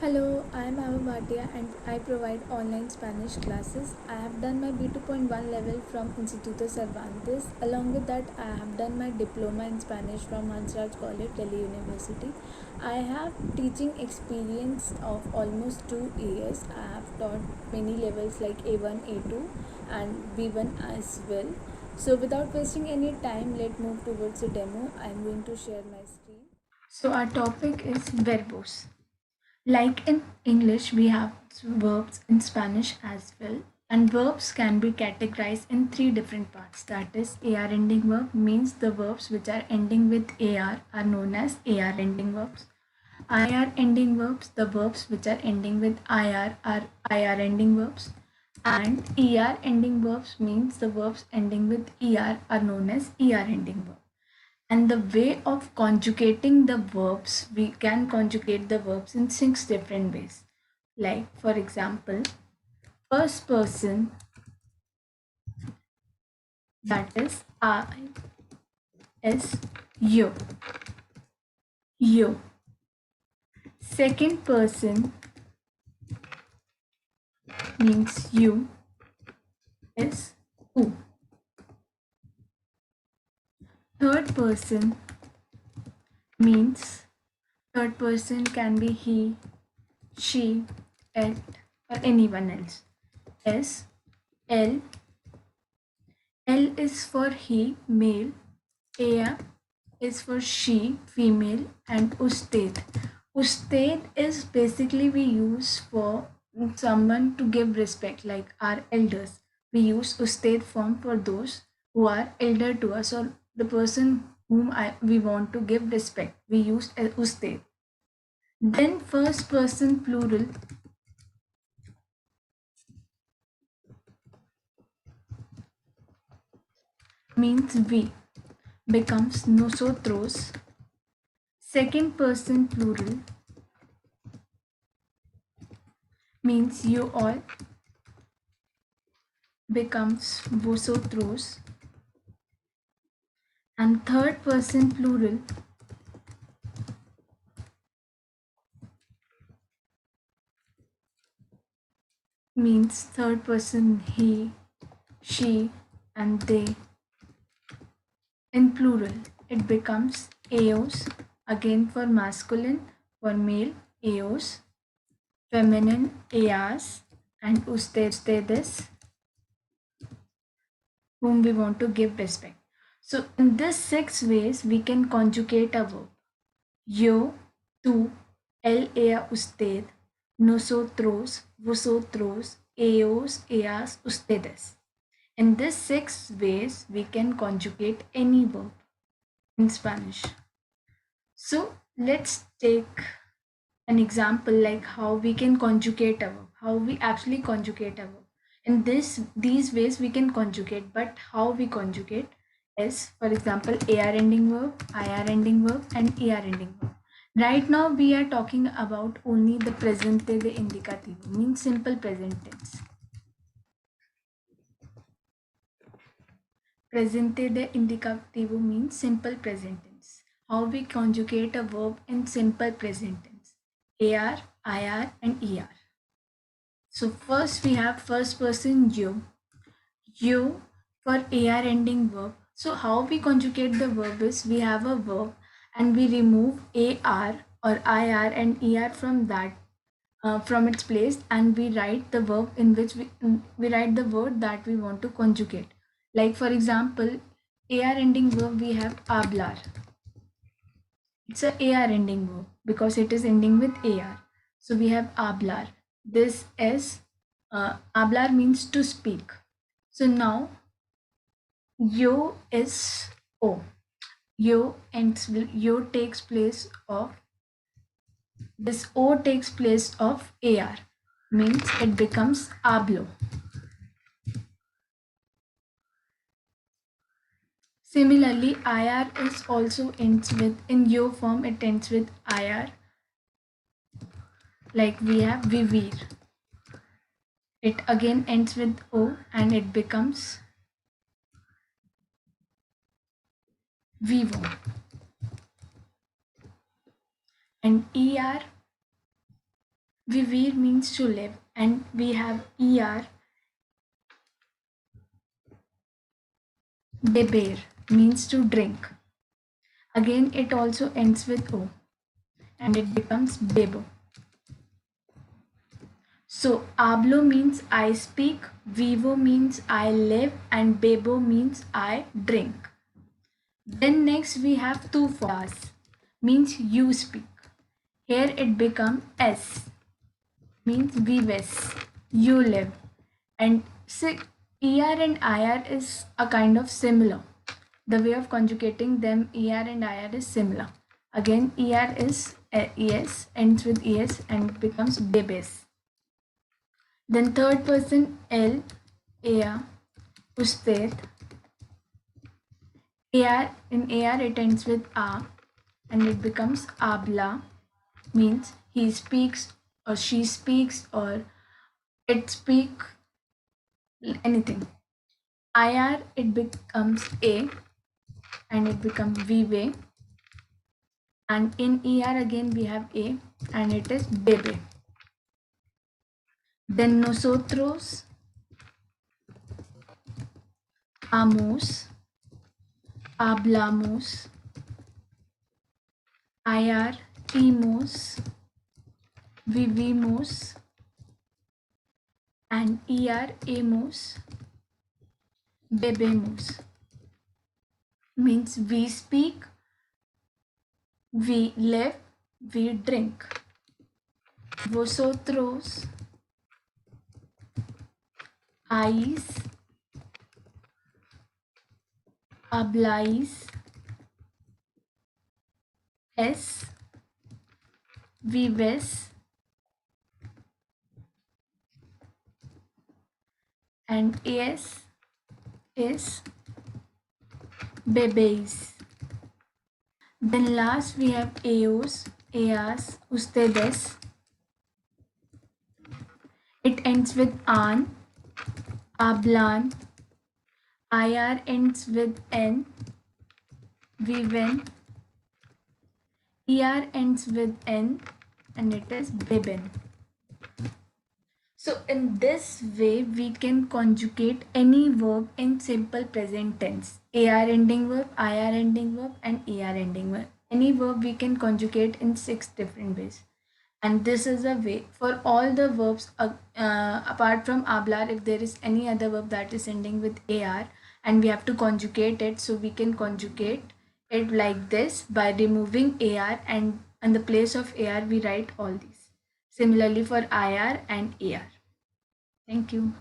Hello, I am Ava Bhatia and I provide online Spanish classes. I have done my B2.1 level from Instituto Cervantes. Along with that, I have done my diploma in Spanish from Hansraj College, Delhi University. I have teaching experience of almost 2 years. I have taught many levels like A1, A2 and B1 as well. So without wasting any time, let's move towards the demo. I am going to share my screen. So our topic is verbos. Like in English, we have verbs in Spanish as well. And verbs can be categorized in three different parts. That is, AR ending verb means the verbs which are ending with AR are known as AR ending verbs. IR ending verbs, the verbs which are ending with IR are IR ending verbs. And ER ending verbs means the verbs ending with ER are known as ER ending verbs. And the way of conjugating the verbs, we can conjugate the verbs in six different ways. Like, for example, first person, that is I, is you, you. Second person means you is u. Third person means third person can be he, she, it, or anyone else. Is L. L is for he, male. A is for she, female, and usted. Usted is basically we use for someone to give respect, like our elders. We use usted form for those who are elder to us or the person whom we want to give respect. We use usted. Then first person plural means we becomes nosotros. Second person plural means you all becomes vosotros, and third person plural means third person he, she, and they. In plural, it becomes eos, again for masculine, for male, eos, feminine, eas, and ustedes, whom we want to give respect. So, in these six ways, we can conjugate a verb. Yo, tú, él, ella, usted, nosotros, vosotros, ellos, ellas, ustedes. In these six ways, we can conjugate any verb in Spanish. So let's take an example like how we can conjugate a verb, how we actually conjugate a verb. In these ways we can conjugate, but how we conjugate is, for example, AR ending verb, IR ending verb, and ER ending verb. Right now we are talking about only the presente de indicativo, means simple present tense. Presente de indicativo means simple present tense. How we conjugate a verb in simple present tense. AR, IR, and ER. So first we have first person you. You for AR ending verb. So how we conjugate the verb is we have a verb and we remove AR or IR and ER from that from its place, and we write the verb in which we write the word that we want to conjugate. Like for example, AR ending verb we have hablar. It's a AR ending verb because it is ending with AR. So we have hablar. This is hablar means to speak. So now yo is o. Yo takes place of this o takes place of AR, means it becomes hablo. Similarly, IR is also ends with, in yo form it ends with IR. Like we have vivir. It again ends with O and it becomes vivo. And ER Vivir means to live, and we have er. Beber means to drink. Again, it also ends with o, and it becomes bebo. So hablo means I speak, vivo means I live, and bebo means I drink. Then next we have tu formas, means you speak. Here it becomes s, means vives, you live. And see, er and ir is a kind of similar. The way of conjugating them, er and ir is similar. Again, er is es, ends with es, and becomes bebes. Then third person, el, ea, usted. Ar, in ar it ends with a, and it becomes habla, means he speaks or she speaks or it speak, anything. Ir it becomes a, and it becomes vive, and in er again we have a, and it is bebe. Then nosotros amos, hablamos, ir imos, vivimos, and er emos, bebemos, means we speak, we live, we drink. Vosotros habláis, habláis, es, vives, and es is bebéis. Then last we have eos, eas, ustedes. It ends with an, hablan. Ir ends with n, viven. Er ends with n, and it is beben. So in this way, we can conjugate any verb in simple present tense. AR ending verb, IR ending verb, and ER ending verb. Any verb we can conjugate in 6 different ways. And this is a way for all the verbs apart from hablar. If there is any other verb that is ending with AR and we have to conjugate it, so we can conjugate it like this by removing AR, and in the place of AR we write all these. Similarly for IR and AR. Thank you.